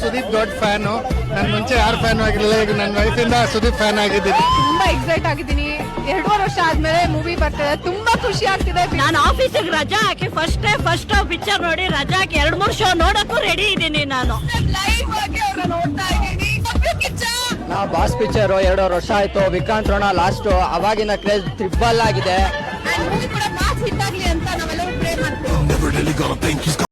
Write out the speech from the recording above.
ಸುದೀಪ್ ದೊಡ್ಡ ಫ್ಯಾನು. ನಾನು ಮುಂಚೆ ಯಾರು ಫ್ಯಾನ್ ಆಗಿರಲಿಲ್ಲ, ಈಗ ನನ್ನ ವಯಸ್ಸಿಂದ ಸುದೀಪ್ ಫ್ಯಾನ್ ಆಗಿದ್ದೀನಿ. ತುಂಬಾ ಎಕ್ಸೈಟ್ ಆಗಿದ್ದೀನಿ. 2 ವರ್ಷ ಆದ್ಮೇಲೆ ಮೂವಿ ಬರ್ತಿದೆ, ತುಂಬಾ ಖುಷಿ ಆಗ್ತಿದೆ. ನಾನು ಆಫೀಸಿಗೆ ರಜಾ ಹಾಕಿ ಫಸ್ಟ್ ಪಿಕ್ಚರ್ ನೋಡಿ ರಜಾ ಹಾಕಿ 2-3 ಶೋ ನೋಡಕ್ಕೂ ರೆಡಿ ಇದ್ದೀನಿ ನಾನು. ಲೈವ್ ಆಗಿ ಅವ್ರನ್ನ ನೋಡ್ತಾ ಇದ್ದೀನಿ. ನಾ ಬಾಸ್ ಪಿಕ್ಚರ್ 2 ವರ್ಷ ಆಯ್ತು. ವಿಕ್ರಾಂತ್ ರೋಣ ಲಾಸ್ಟ್, ಅವಾಗಿನ ಕ್ರೇಜ್ ಟ್ರಿಬಲ್ ಆಗಿದೆ. ಮೂವಿ ಕೂಡ ಮಾಸ್ ಹಿಟ್ ಆಗ್ಲಿ ಅಂತ ನಾವೆಲ್ಲರೂ ಪ್ರೇ ಮಾಡ್ತೀವಿ.